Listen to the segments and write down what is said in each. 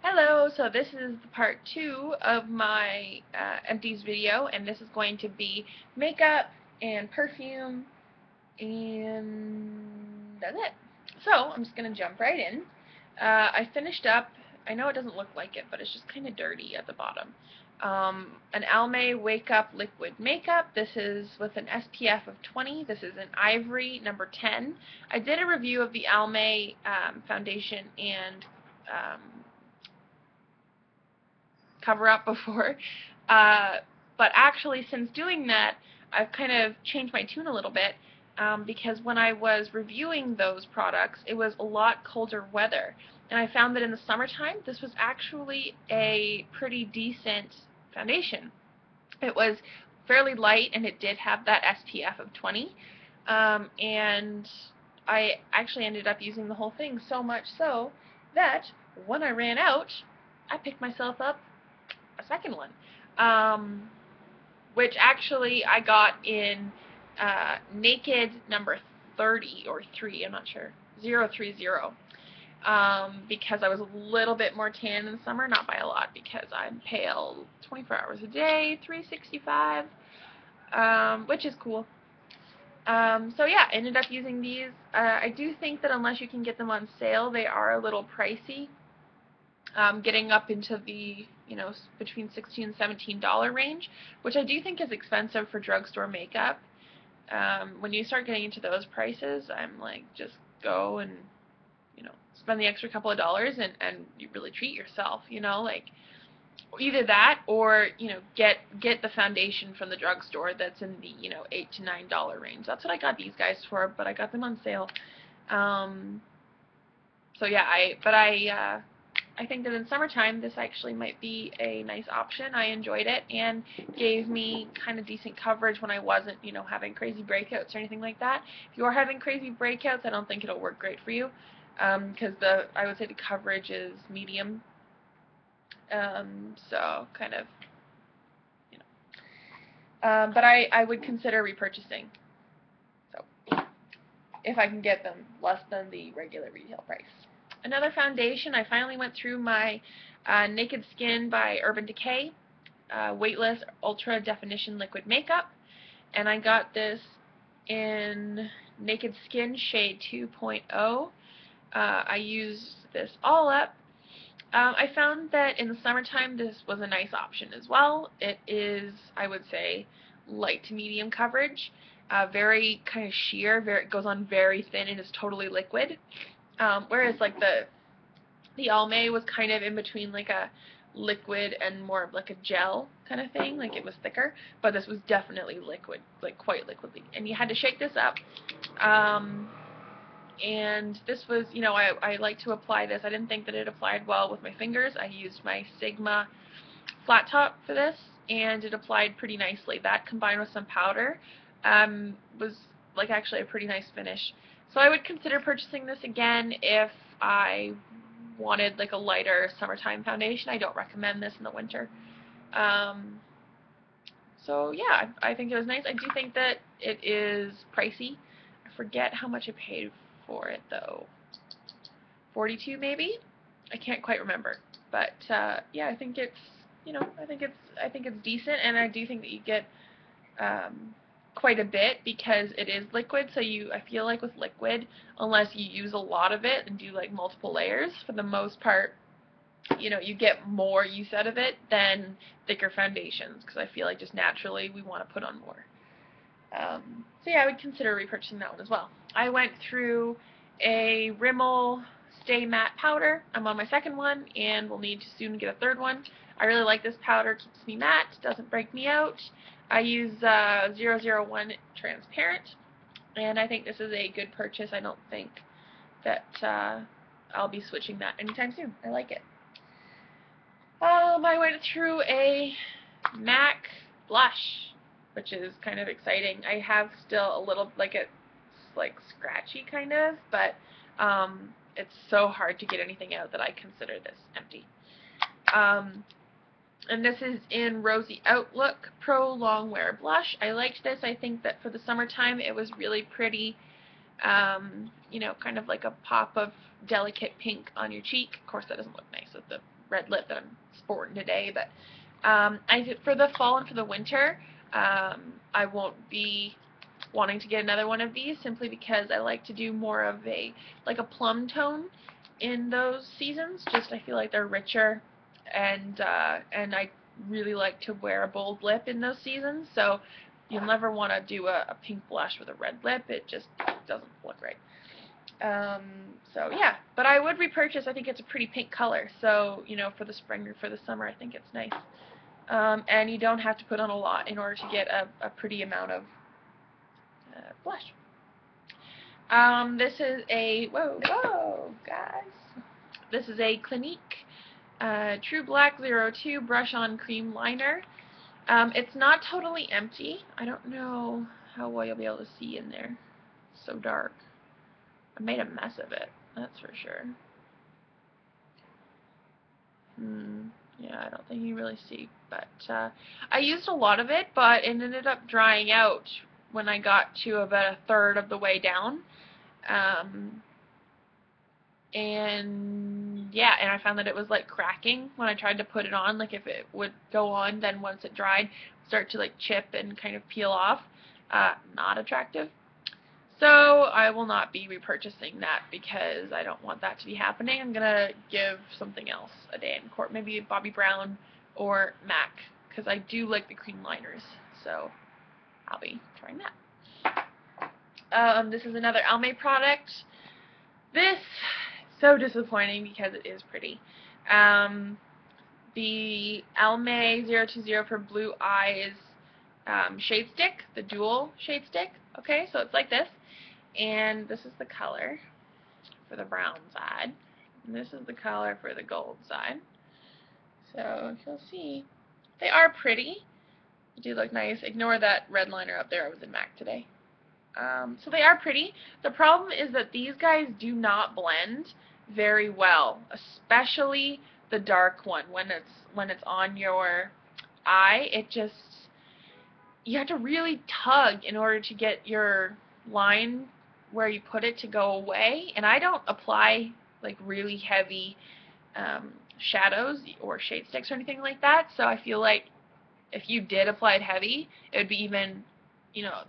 Hello, so this is part 2 of my Empties video, and this is going to be makeup and perfume, and that's it. So, I'm just going to jump right in. I finished up, I know it doesn't look like it, but it's just kind of dirty at the bottom. An Almay Wake Up Liquid Makeup. This is with an SPF of 20. This is an Ivory number 10. I did a review of the Almay foundation and cover up before. But actually, since doing that, I've kind of changed my tune a little bit because when I was reviewing those products, it was a lot colder weather. And I found that in the summertime, this was actually a pretty decent foundation. It was fairly light, and it did have that SPF of 20. And I actually ended up using the whole thing, so much so that when I ran out, I picked myself up a second one, which actually I got in Naked number 30 or 3, I'm not sure, 030, because I was a little bit more tan in the summer, not by a lot because I'm pale 24 hours a day, 365, which is cool. So yeah, I ended up using these. I do think that unless you can get them on sale, they are a little pricey. Getting up into the, between $16 and $17 range, which I do think is expensive for drugstore makeup. When you start getting into those prices, I'm like, just go and, spend the extra couple of dollars and you really treat yourself, like either that or, get the foundation from the drugstore that's in the, $8 to $9 range. That's what I got these guys for, but I got them on sale. So yeah, I think that in summertime this actually might be a nice option. I enjoyed it and gave me kind of decent coverage when I wasn't, having crazy breakouts or anything like that. If you are having crazy breakouts, I don't think it'll work great for you because I would say the coverage is medium. So kind of, but I would consider repurchasing. So if I can get them less than the regular retail price. Another foundation, I finally went through my Naked Skin by Urban Decay Weightless Ultra Definition Liquid Makeup, and I got this in Naked Skin shade 2.0. I used this all up. I found that in the summertime this was a nice option as well. It is, I would say, light to medium coverage, very kind of sheer, it goes on very thin and is totally liquid. Whereas like the Almay was kind of in between like a liquid and more of like a gel kind of thing, like it was thicker, but this was definitely liquid, like quite liquidy, and you had to shake this up. And this was, I like to apply this. I didn't think that it applied well with my fingers. I used my Sigma flat top for this, and it applied pretty nicely. That combined with some powder was like actually a pretty nice finish. So I would consider purchasing this again if I wanted like a lighter summertime foundation. I don't recommend this in the winter. So yeah, I think it was nice. I do think that it is pricey. I forget how much I paid for it though. $42 maybe? I can't quite remember. But yeah, I think it's, I think it's decent, and I do think that you get quite a bit because it is liquid. So I feel like with liquid, unless you use a lot of it and do like multiple layers, for the most part, you get more use out of it than thicker foundations, because I feel like just naturally we want to put on more. So yeah, I would consider repurchasing that one as well. I went through a Rimmel Stay Matte powder. I'm on my second one and will need to soon get a third one. I really like this powder. Keeps me matte, doesn't break me out. I use 001 transparent, and I think this is a good purchase. I don't think that I'll be switching that anytime soon. I like it. I went through a MAC blush, which is kind of exciting. I have still a little, it's like scratchy kind of, but it's so hard to get anything out that I consider this empty. And this is in Rosy Outlook Pro Longwear Blush. I liked this. I think that for the summertime it was really pretty, kind of like a pop of delicate pink on your cheek. Of course that doesn't look nice with the red lip that I'm sporting today. But for the fall and for the winter, I won't be wanting to get another one of these simply because I like to do more of a plum tone in those seasons. Just I feel like they're richer, and I really like to wear a bold lip in those seasons. So you'll never want to do a pink blush with a red lip. It just doesn't look right. So yeah, but I would repurchase. I think it's a pretty pink color. So for the spring or for the summer, I think it's nice. And you don't have to put on a lot in order to get a pretty amount of blush. This is a, whoa, guys. This is a Clinique True Black 02 Brush On Cream Liner. It's not totally empty. I don't know how well you'll be able to see in there. It's so dark. I made a mess of it, that's for sure. Yeah, I don't think you really see, but I used a lot of it, but it ended up drying out when I got to about a third of the way down. And yeah, and I found that it was like cracking when I tried to put it on. Like if it would go on, then once it dried, start to like chip and kind of peel off. Not attractive. So I will not be repurchasing that because I don't want that to be happening. I'm gonna give something else a day in court, maybe Bobbi Brown or MAC, because I do like the cream liners. So I'll be trying that. This is another Almay product. This is so disappointing because it is pretty. The Almay 020 for Blue Eyes shade stick, the dual shade stick. Okay, so it's like this, and this is the color for the brown side, and this is the color for the gold side. So you'll see, they are pretty. They do look nice. Ignore that red liner up there. I was in MAC today. So they are pretty. The problem is that these guys do not blend very well, especially the dark one. When it's on your eye, it just, you have to really tug in order to get your line where you put it to go away. And I don't apply like really heavy shadows or shade sticks or anything like that, so I feel like if you did apply it heavy, it would be even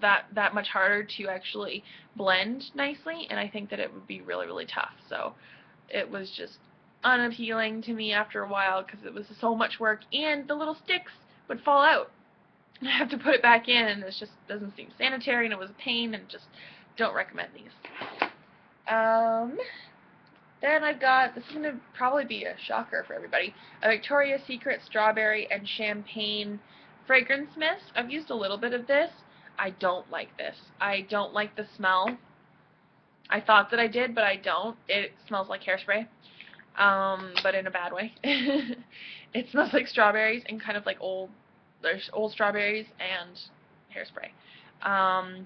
that much harder to actually blend nicely, and I think that it would be really, really tough. So it was just unappealing to me after a while because it was so much work, and the little sticks would fall out. I have to put it back in, and it just doesn't seem sanitary, and it was a pain, and just don't recommend these. Then I've got, this is going to probably be a shocker for everybody, a Victoria's Secret Strawberry and Champagne Fragrance Mist. I've used a little bit of this. I don't like this. I don't like the smell. I thought that I did, but I don't. It smells like hairspray, but in a bad way. It smells like strawberries and kind of like there's old strawberries and hairspray.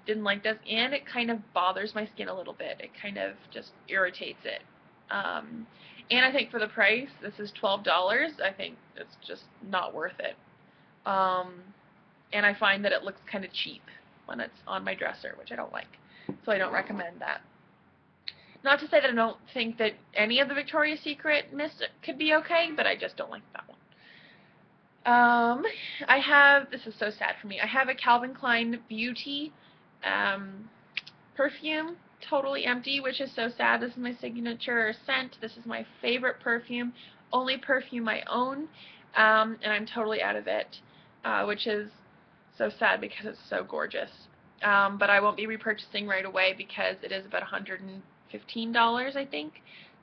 Didn't like this, and it kind of bothers my skin a little bit. It kind of just irritates it. And I think for the price, this is $12. I think it's just not worth it. And I find that it looks kind of cheap when it's on my dresser, which I don't like. So I don't recommend that. Not to say that I don't think that any of the Victoria's Secret mist could be okay, but I just don't like that one. I have, this is so sad for me, I have a Calvin Klein Beauty perfume, totally empty, which is so sad. This is my signature scent. This is my favorite perfume, only perfume I own, and I'm totally out of it, which is so sad because it's so gorgeous. But I won't be repurchasing right away because it is about $115, I think,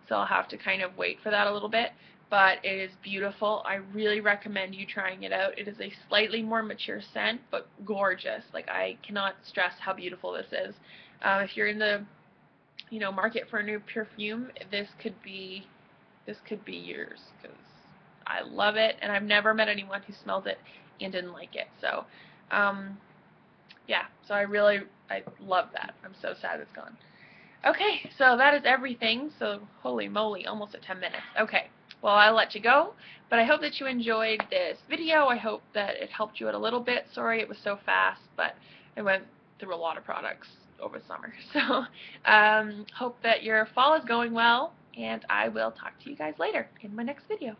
so I'll have to kind of wait for that a little bit. But it is beautiful. I really recommend you trying it out. It is a slightly more mature scent, but gorgeous. Like, I cannot stress how beautiful this is. If you're in the market for a new perfume, this could be yours, because I love it, and I've never met anyone who smelled it and didn't like it. So yeah, so I love that. I'm so sad it's gone. Okay, so that is everything. So holy moly, almost at 10 minutes. Okay, well, I'll let you go, but I hope that you enjoyed this video. I hope that it helped you out a little bit. Sorry it was so fast, but I went through a lot of products over summer. So hope that your fall is going well, and I will talk to you guys later in my next video.